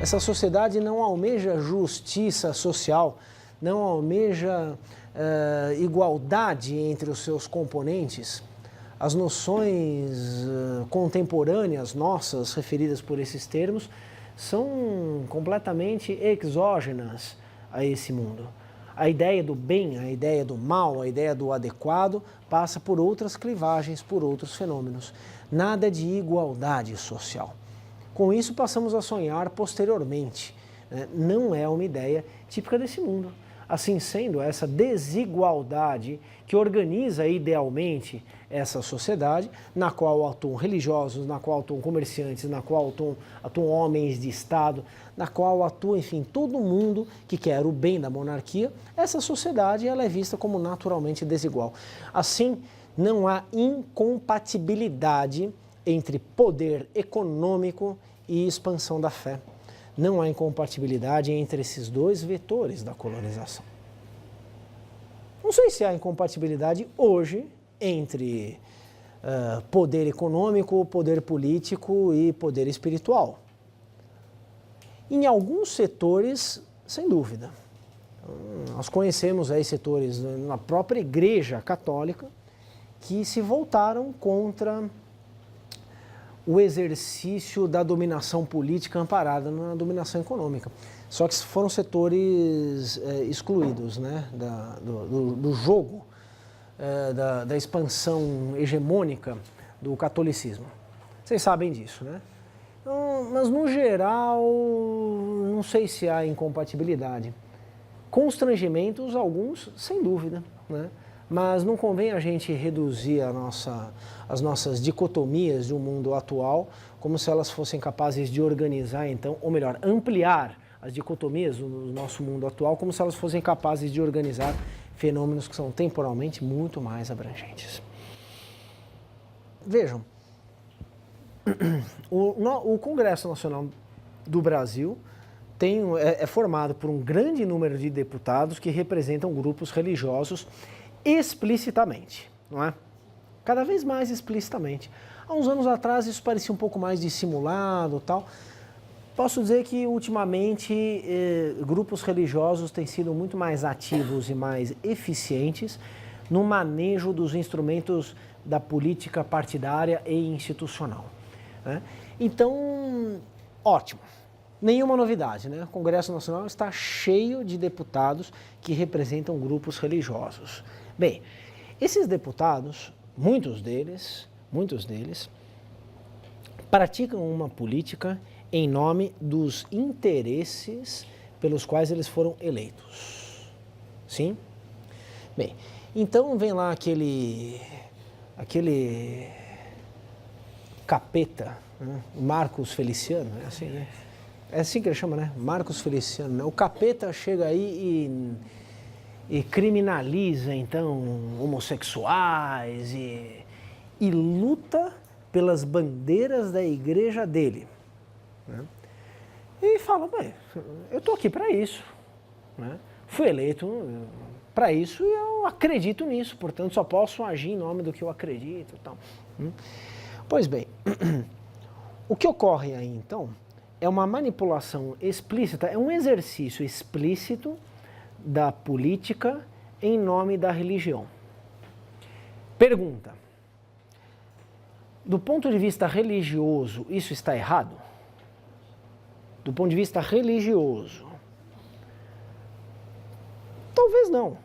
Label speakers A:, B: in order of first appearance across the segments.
A: Essa sociedade não almeja justiça social, não almeja igualdade entre os seus componentes. As noções contemporâneas nossas, referidas por esses termos, são completamente exógenas a esse mundo. A ideia do bem, a ideia do mal, a ideia do adequado passa por outras clivagens, por outros fenômenos. Nada de igualdade social. Com isso passamos a sonhar posteriormente. Não é uma ideia típica desse mundo. Assim sendo, essa desigualdade que organiza idealmente essa sociedade, na qual atuam religiosos, na qual atuam comerciantes, na qual atuam homens de Estado, na qual atua, enfim, todo mundo que quer o bem da monarquia, essa sociedade ela é vista como naturalmente desigual. Assim, não há incompatibilidade entre poder econômico e expansão da fé. Não há incompatibilidade entre esses dois vetores da colonização. Não sei se há incompatibilidade hoje entre poder econômico, poder político e poder espiritual. Em alguns setores, sem dúvida. Nós conhecemos aí setores na própria Igreja Católica que se voltaram contra o exercício da dominação política amparada na dominação econômica. Só que foram setores excluídos, né, do jogo, da expansão hegemônica do catolicismo. Vocês sabem disso, né? Então, mas, no geral, não sei se há incompatibilidade. Constrangimentos, alguns, sem dúvida, né? Mas não convém a gente reduzir as nossas dicotomias de um mundo atual como se elas fossem capazes de organizar, então, ou melhor, ampliar as dicotomias do nosso mundo atual como se elas fossem capazes de organizar fenômenos que são temporalmente muito mais abrangentes. Vejam, o Congresso Nacional do Brasil é formado por um grande número de deputados que representam grupos religiosos explicitamente, não é? Cada vez mais explicitamente. Há uns anos atrás isso parecia um pouco mais dissimulado, tal. Posso dizer que ultimamente grupos religiosos têm sido muito mais ativos e mais eficientes no manejo dos instrumentos da política partidária e institucional, né? Então, ótimo. Nenhuma novidade, né? O Congresso Nacional está cheio de deputados que representam grupos religiosos. Bem, esses deputados, muitos deles, praticam uma política em nome dos interesses pelos quais eles foram eleitos. Sim? Bem, então vem lá aquele capeta, né? Marcos Feliciano, é assim, né? É assim que ele chama, né? Marcos Feliciano, né? O capeta chega aí e criminaliza, então, homossexuais e luta pelas bandeiras da igreja dele, né? E fala, bem, eu estou aqui para isso, né? Fui eleito para isso e eu acredito nisso, portanto só posso agir em nome do que eu acredito e tal. Pois bem, o que ocorre aí então é uma manipulação explícita, é um exercício explícito da política em nome da religião. Pergunta: do ponto de vista religioso, isso está errado? Do ponto de vista religioso, talvez não.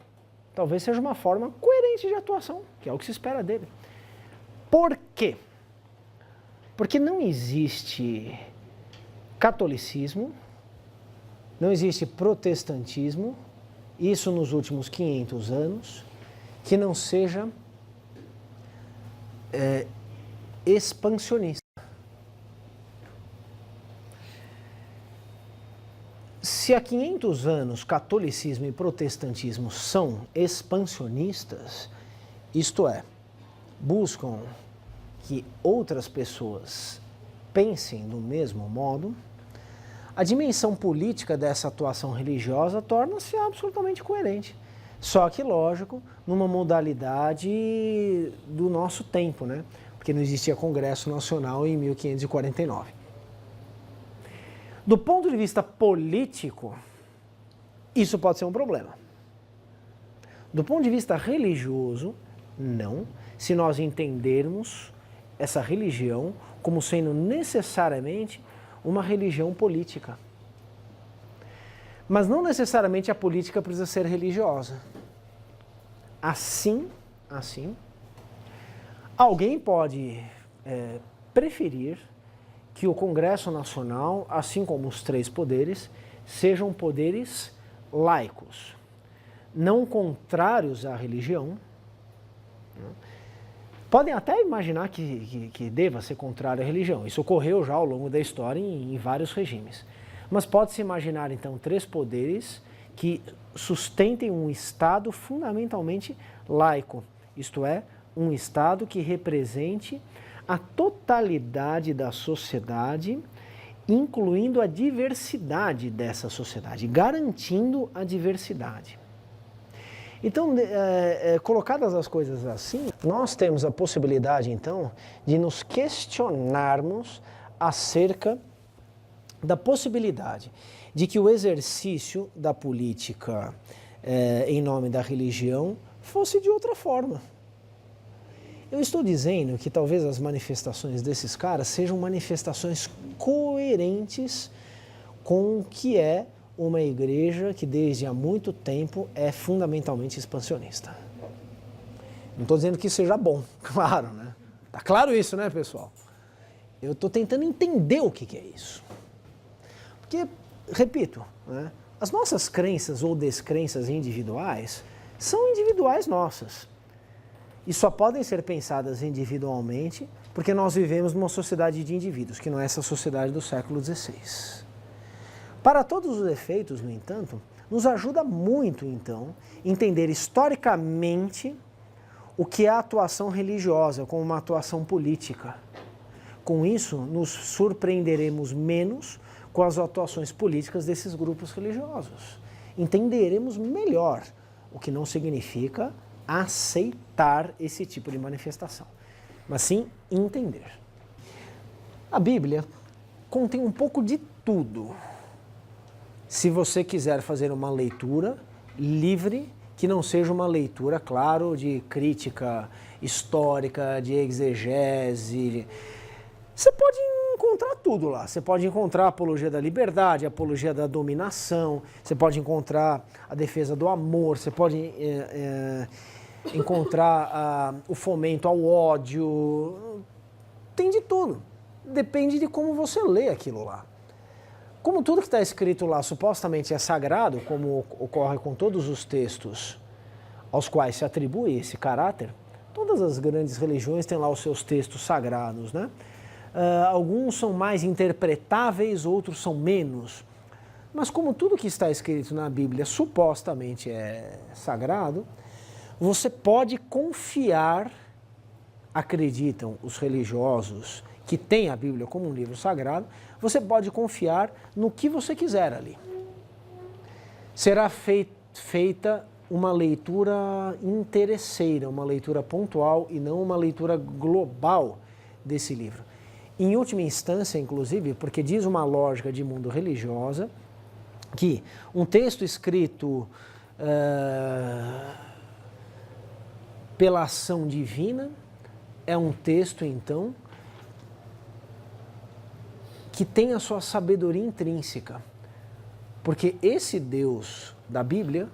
A: Talvez seja uma forma coerente de atuação, que é o que se espera dele. Por quê? Porque não existe catolicismo, não existe protestantismo, isso nos últimos 500 anos, que não seja expansionista. Se há 500 anos catolicismo e protestantismo são expansionistas, isto é, buscam que outras pessoas pensem do mesmo modo, a dimensão política dessa atuação religiosa torna-se absolutamente coerente. Só que, lógico, numa modalidade do nosso tempo, né? Porque não existia Congresso Nacional em 1549. Do ponto de vista político, isso pode ser um problema. Do ponto de vista religioso, não, se nós entendermos essa religião como sendo necessariamente uma religião política. Mas não necessariamente a política precisa ser religiosa. Assim, alguém pode preferir que o Congresso Nacional, assim como os três poderes, sejam poderes laicos, não contrários à religião. Podem até imaginar que deva ser contrário à religião. Isso ocorreu já ao longo da história em vários regimes. Mas pode-se imaginar, então, três poderes que sustentem um Estado fundamentalmente laico, isto é, um Estado que represente a totalidade da sociedade, incluindo a diversidade dessa sociedade, garantindo a diversidade. Então, colocadas as coisas assim, nós temos a possibilidade, então, de nos questionarmos acerca da possibilidade de que o exercício da política em nome da religião fosse de outra forma. Eu estou dizendo que talvez as manifestações desses caras sejam manifestações coerentes com o que é uma igreja que desde há muito tempo é fundamentalmente expansionista. Não estou dizendo que isso seja bom, claro, né? Tá claro isso, né, pessoal? Eu estou tentando entender o que é isso. Porque, repito, né, as nossas crenças ou descrenças individuais são individuais nossas. E só podem ser pensadas individualmente porque nós vivemos numa sociedade de indivíduos, que não é essa sociedade do século XVI. Para todos os efeitos, no entanto, nos ajuda muito, então, entender historicamente o que é a atuação religiosa como uma atuação política. Com isso, nos surpreenderemos menos com as atuações políticas desses grupos religiosos. Entenderemos melhor, o que não significa aceitar esse tipo de manifestação, mas sim entender. A Bíblia contém um pouco de tudo. Se você quiser fazer uma leitura livre, que não seja uma leitura, claro, de crítica histórica, de exegese, você pode encontrar tudo lá. Você pode encontrar a apologia da liberdade, a apologia da dominação, você pode encontrar a defesa do amor, você pode encontrar o fomento ao ódio. Tem de tudo. Depende de como você lê aquilo lá. Como tudo que está escrito lá supostamente é sagrado, como ocorre com todos os textos aos quais se atribui esse caráter, todas as grandes religiões têm lá os seus textos sagrados, né? Alguns são mais interpretáveis, outros são menos. Mas como tudo que está escrito na Bíblia supostamente é sagrado, você pode confiar, acreditam os religiosos que têm a Bíblia como um livro sagrado, você pode confiar no que você quiser ali. Será feita uma leitura interesseira, uma leitura pontual e não uma leitura global desse livro. Em última instância, inclusive, porque diz uma lógica de mundo religiosa, que um texto escrito pela ação divina é um texto, então, que tem a sua sabedoria intrínseca. Porque esse Deus da Bíblia,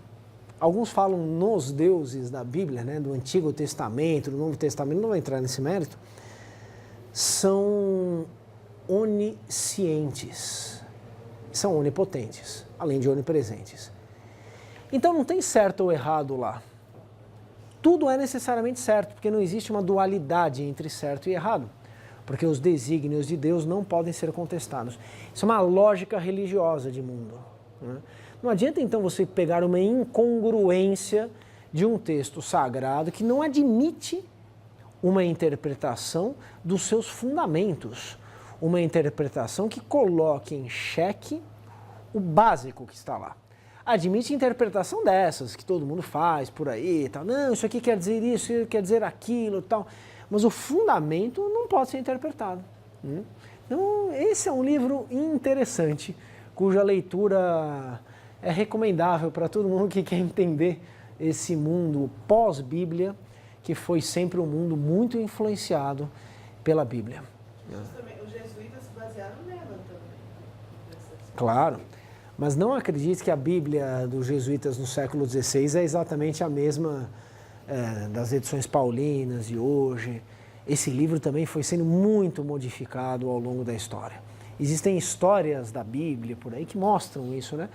A: alguns falam nos deuses da Bíblia, né, do Antigo Testamento, do Novo Testamento, não vou entrar nesse mérito, são oniscientes, são onipotentes, além de onipresentes. Então não tem certo ou errado lá. Tudo é necessariamente certo, porque não existe uma dualidade entre certo e errado, porque os desígnios de Deus não podem ser contestados. Isso é uma lógica religiosa de mundo, né? Não adianta então você pegar uma incongruência de um texto sagrado que não admite uma interpretação dos seus fundamentos, uma interpretação que coloque em xeque o básico que está lá. Admite interpretação dessas, que todo mundo faz por aí e tal. Não, isso aqui quer dizer isso quer dizer aquilo e tal. Mas o fundamento não pode ser interpretado. Então, esse é um livro interessante, cuja leitura é recomendável para todo mundo que quer entender esse mundo pós-Bíblia, que foi sempre um mundo muito influenciado pela Bíblia.
B: Os jesuítas se basearam nela também.
A: Claro, mas não acredite que a Bíblia dos jesuítas no século XVI é exatamente a mesma das edições paulinas de hoje. Esse livro também foi sendo muito modificado ao longo da história. Existem histórias da Bíblia por aí que mostram isso, né?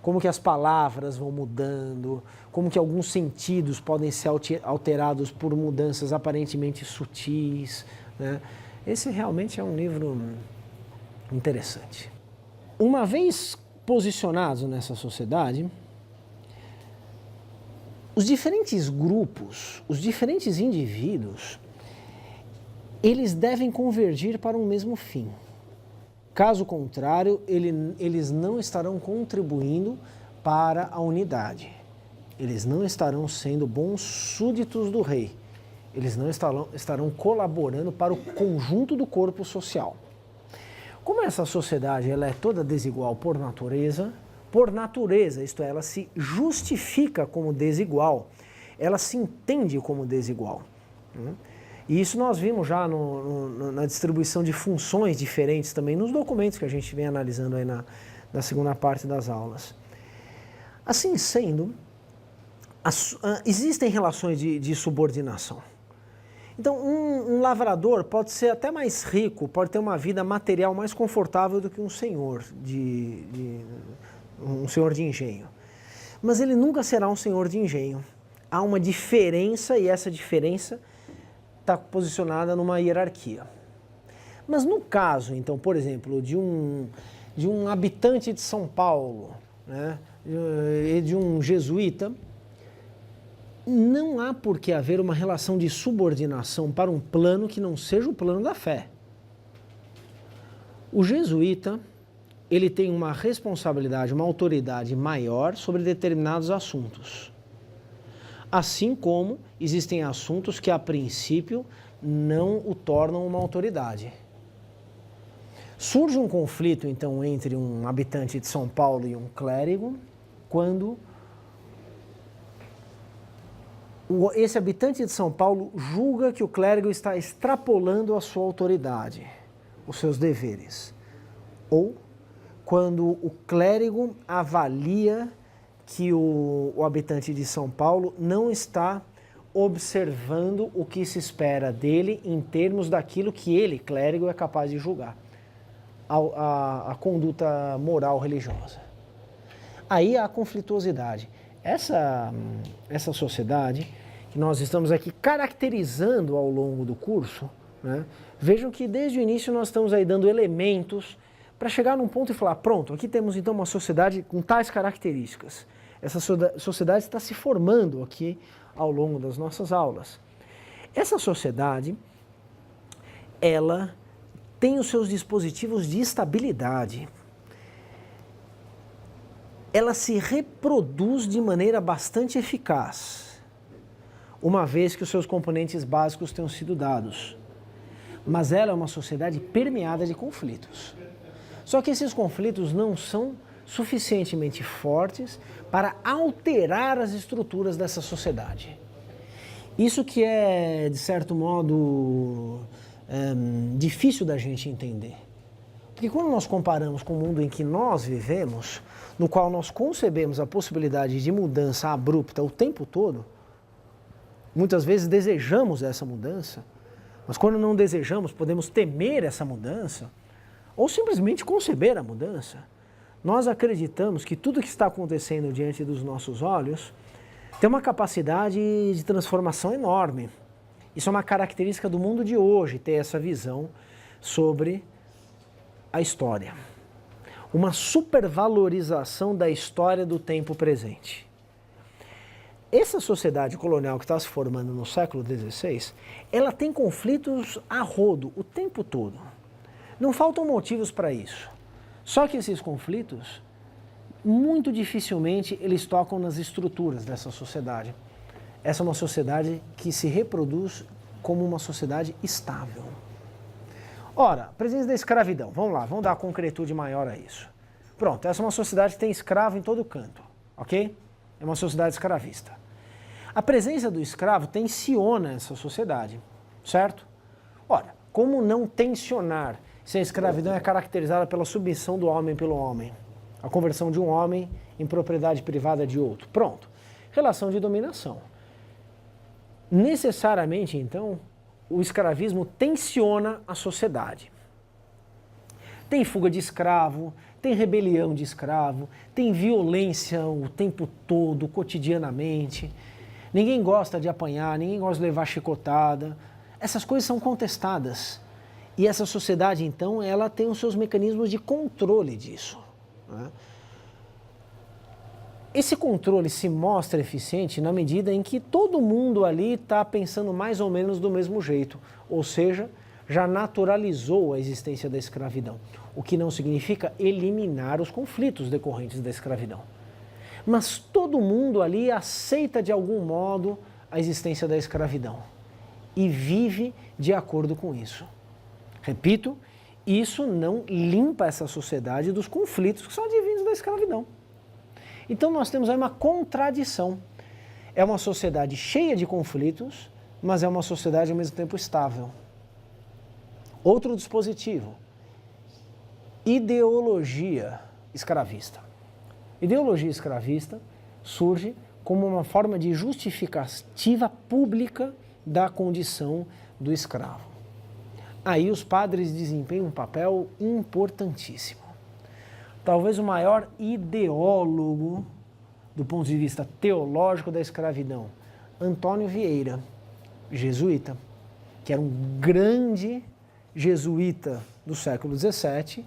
A: Como que as palavras vão mudando, como que alguns sentidos podem ser alterados por mudanças aparentemente sutis, né? Esse realmente é um livro interessante. Uma vez posicionados nessa sociedade, os diferentes grupos, os diferentes indivíduos, eles devem convergir para um mesmo fim. Caso contrário, eles não estarão contribuindo para a unidade. Eles não estarão sendo bons súditos do rei. Eles não estarão colaborando para o conjunto do corpo social. Como essa sociedade ela é toda desigual por natureza, isto é, ela se justifica como desigual, ela se entende como desigual. E isso nós vimos já na distribuição de funções diferentes também nos documentos que a gente vem analisando aí na segunda parte das aulas. Assim sendo, existem relações de subordinação. Então, um lavrador pode ser até mais rico, pode ter uma vida material mais confortável do que um senhor de engenho. Mas ele nunca será um senhor de engenho. Há uma diferença e essa diferença está posicionada numa hierarquia. Mas no caso, então, por exemplo, de um habitante de São Paulo, né, e de um jesuíta, não há por que haver uma relação de subordinação para um plano que não seja o plano da fé. O jesuíta, ele tem uma responsabilidade, uma autoridade maior sobre determinados assuntos. Assim como existem assuntos que, a princípio, não o tornam uma autoridade. Surge um conflito, então, entre um habitante de São Paulo e um clérigo, quando esse habitante de São Paulo julga que o clérigo está extrapolando a sua autoridade, os seus deveres. Ou quando o clérigo avalia que o habitante de São Paulo não está observando o que se espera dele em termos daquilo que ele, clérigo, é capaz de julgar, a conduta moral religiosa. Aí há conflituosidade. Essa sociedade que nós estamos aqui caracterizando ao longo do curso, né, vejam que desde o início nós estamos aí dando elementos para chegar num ponto e falar, pronto, aqui temos então uma sociedade com tais características. Essa sociedade está se formando aqui ao longo das nossas aulas. Essa sociedade, ela tem os seus dispositivos de estabilidade. Ela se reproduz de maneira bastante eficaz, uma vez que os seus componentes básicos tenham sido dados. Mas ela é uma sociedade permeada de conflitos. Só que esses conflitos não são suficientemente fortes para alterar as estruturas dessa sociedade. Isso que é, de certo modo, difícil da gente entender. Porque quando nós comparamos com o mundo em que nós vivemos, no qual nós concebemos a possibilidade de mudança abrupta o tempo todo, muitas vezes desejamos essa mudança, mas quando não desejamos, podemos temer essa mudança, ou simplesmente conceber a mudança. Nós acreditamos que tudo que está acontecendo diante dos nossos olhos tem uma capacidade de transformação enorme. Isso é uma característica do mundo de hoje, ter essa visão sobre a história. Uma supervalorização da história do tempo presente. Essa sociedade colonial que está se formando no século XVI, ela tem conflitos a rodo o tempo todo. Não faltam motivos para isso. Só que esses conflitos, muito dificilmente, eles tocam nas estruturas dessa sociedade. Essa é uma sociedade que se reproduz como uma sociedade estável. Ora, presença da escravidão. Vamos lá, vamos dar concretude maior a isso. Pronto, essa é uma sociedade que tem escravo em todo canto, ok? É uma sociedade escravista. A presença do escravo tensiona essa sociedade, certo? Ora, como não tensionar se a escravidão é caracterizada pela submissão do homem pelo homem? A conversão de um homem em propriedade privada de outro. Pronto. Relação de dominação. Necessariamente, então, o escravismo tensiona a sociedade. Tem fuga de escravo, tem rebelião de escravo, tem violência o tempo todo, cotidianamente. Ninguém gosta de apanhar, ninguém gosta de levar chicotada. Essas coisas são contestadas. E essa sociedade, então, ela tem os seus mecanismos de controle disso, né? Esse controle se mostra eficiente na medida em que todo mundo ali está pensando mais ou menos do mesmo jeito, ou seja, já naturalizou a existência da escravidão, o que não significa eliminar os conflitos decorrentes da escravidão. Mas todo mundo ali aceita de algum modo a existência da escravidão e vive de acordo com isso. Repito, isso não limpa essa sociedade dos conflitos que são advindos da escravidão. Então nós temos aí uma contradição. É uma sociedade cheia de conflitos, mas é uma sociedade ao mesmo tempo estável. Outro dispositivo, ideologia escravista. Ideologia escravista surge como uma forma de justificativa pública da condição do escravo. Aí os padres desempenham um papel importantíssimo. Talvez o maior ideólogo do ponto de vista teológico da escravidão, Antônio Vieira, jesuíta, que era um grande jesuíta do século XVII,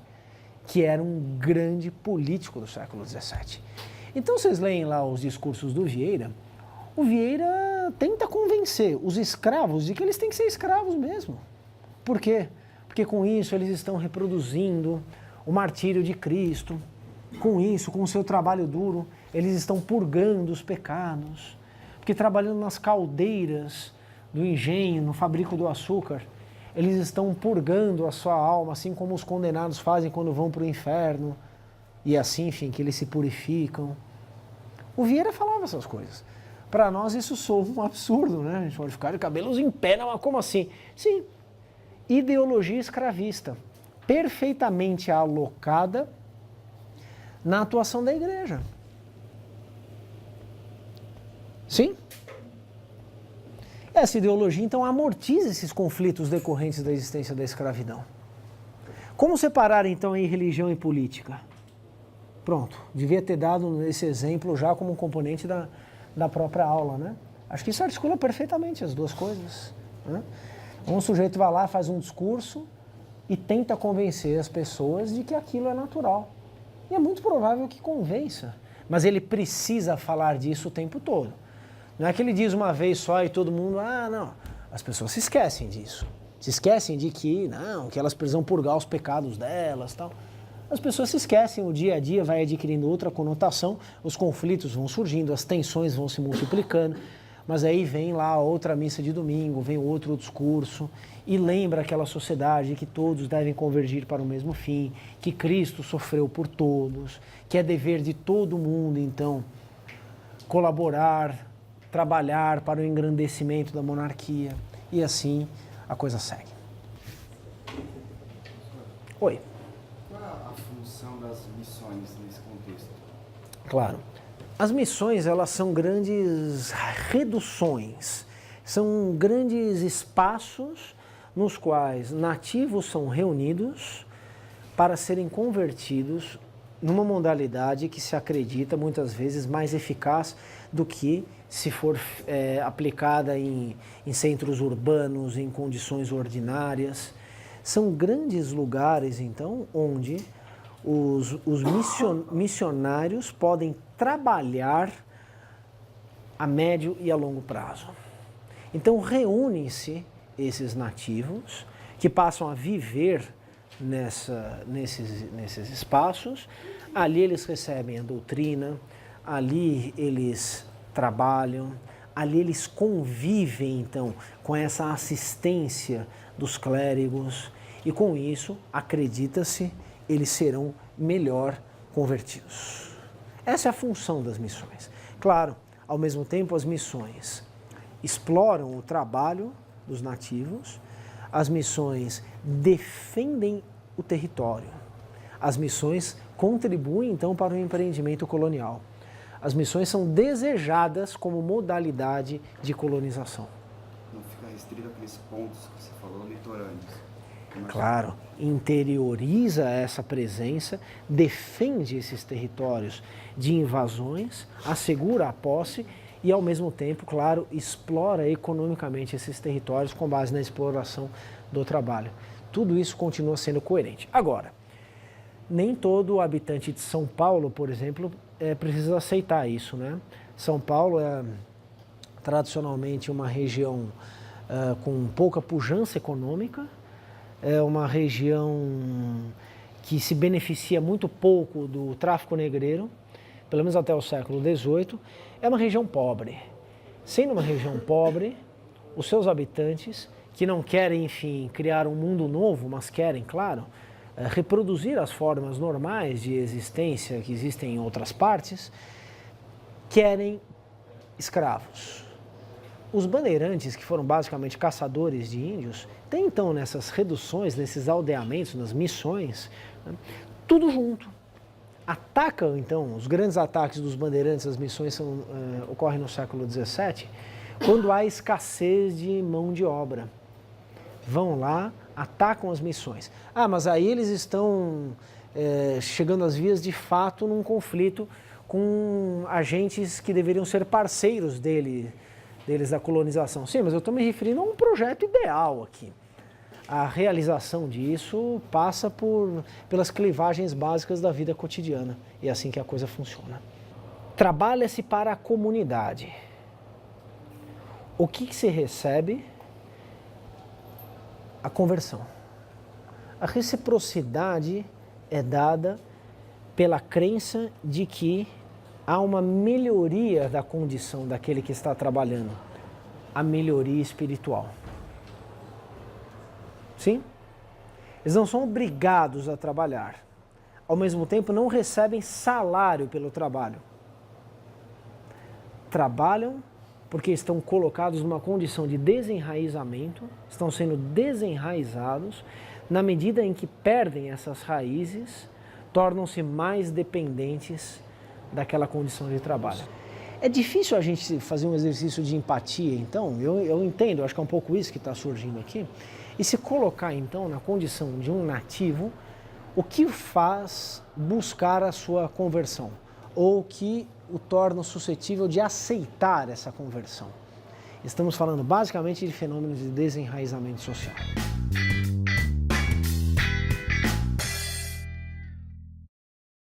A: que era um grande político do século XVII. Então vocês leem lá os discursos do Vieira, o Vieira tenta convencer os escravos de que eles têm que ser escravos mesmo. Por quê? Porque com isso eles estão reproduzindo o martírio de Cristo, com isso, com o seu trabalho duro, eles estão purgando os pecados, porque trabalhando nas caldeiras do engenho, no fabrico do açúcar, eles estão purgando a sua alma, assim como os condenados fazem quando vão para o inferno, e assim, enfim, que eles se purificam. O Vieira falava essas coisas. Para nós isso soa um absurdo, né? A gente pode ficar de cabelos em pé, mas como assim? Sim, ideologia escravista, perfeitamente alocada na atuação da igreja. Sim? Essa ideologia, então, amortiza esses conflitos decorrentes da existência da escravidão. Como separar, então, aí religião e política? Pronto, devia ter dado esse exemplo já como um componente da própria aula, né? Acho que isso articula perfeitamente as duas coisas, né? Um sujeito vai lá, faz um discurso e tenta convencer as pessoas de que aquilo é natural. E é muito provável que convença, mas ele precisa falar disso o tempo todo. Não é que ele diz uma vez só e todo mundo, não. As pessoas se esquecem disso. Se esquecem de que, não, que elas precisam purgar os pecados delas, tal. As pessoas se esquecem, o dia a dia vai adquirindo outra conotação, os conflitos vão surgindo, as tensões vão se multiplicando, mas aí vem lá outra missa de domingo, vem outro discurso e lembra aquela sociedade que todos devem convergir para o mesmo fim, que Cristo sofreu por todos, que é dever de todo mundo, então, colaborar, trabalhar para o engrandecimento da monarquia e assim a coisa segue. Oi.
C: Qual é a função das missões nesse contexto?
A: Claro. As missões, elas são grandes reduções, são grandes espaços nos quais nativos são reunidos para serem convertidos numa modalidade que se acredita muitas vezes mais eficaz do que se for aplicada em centros urbanos, em condições ordinárias. São grandes lugares, então, onde os missionários podem trabalhar a médio e a longo prazo. Então, reúnem-se esses nativos que passam a viver nesses espaços. Ali eles recebem a doutrina, ali eles trabalham, ali eles convivem, então, com essa assistência dos clérigos E com isso, acredita-se, eles serão melhor convertidos. Essa é a função das missões. Claro, ao mesmo tempo as missões exploram o trabalho dos nativos, as missões defendem o território, as missões contribuem então para o empreendimento colonial. As missões são desejadas como modalidade de colonização.
C: Não fica restrito àqueles pontos que você falou, litorâneos.
A: Claro, interioriza essa presença, defende esses territórios de invasões, assegura a posse e, ao mesmo tempo, claro, explora economicamente esses territórios com base na exploração do trabalho. Tudo isso continua sendo coerente. Agora, nem todo habitante de São Paulo, por exemplo, precisa aceitar isso, né? São Paulo é tradicionalmente uma região com pouca pujança econômica, é uma região que se beneficia muito pouco do tráfico negreiro, pelo menos até o século XVIII, é uma região pobre. Sendo uma região pobre, os seus habitantes, que não querem, enfim, criar um mundo novo, mas querem, claro, reproduzir as formas normais de existência que existem em outras partes, querem escravos. Os bandeirantes, que foram basicamente caçadores de índios, têm então nessas reduções, nesses aldeamentos, nas missões, né, tudo junto. Atacam então, os grandes ataques dos bandeirantes, as missões ocorrem no século XVII, quando há escassez de mão de obra. Vão lá, atacam as missões. Ah, mas aí eles estão chegando às vias de fato num conflito com agentes que deveriam ser parceiros deles da colonização. Sim, mas eu estou me referindo a um projeto ideal aqui. A realização disso passa pelas clivagens básicas da vida cotidiana. E é assim que a coisa funciona. Trabalha-se para a comunidade. O que se recebe? A conversão. A reciprocidade é dada pela crença de que há uma melhoria da condição daquele que está trabalhando, a melhoria espiritual. Sim? Eles não são obrigados a trabalhar. Ao mesmo tempo, não recebem salário pelo trabalho. Trabalham porque estão colocados numa condição de desenraizamento, estão sendo desenraizados, na medida em que perdem essas raízes, tornam-se mais dependentes daquela condição de trabalho. É difícil a gente fazer um exercício de empatia, então, eu entendo, eu acho que é um pouco isso que está surgindo aqui, e se colocar, então, na condição de um nativo, o que o faz buscar a sua conversão, ou o que o torna suscetível de aceitar essa conversão. Estamos falando basicamente de fenômenos de desenraizamento social.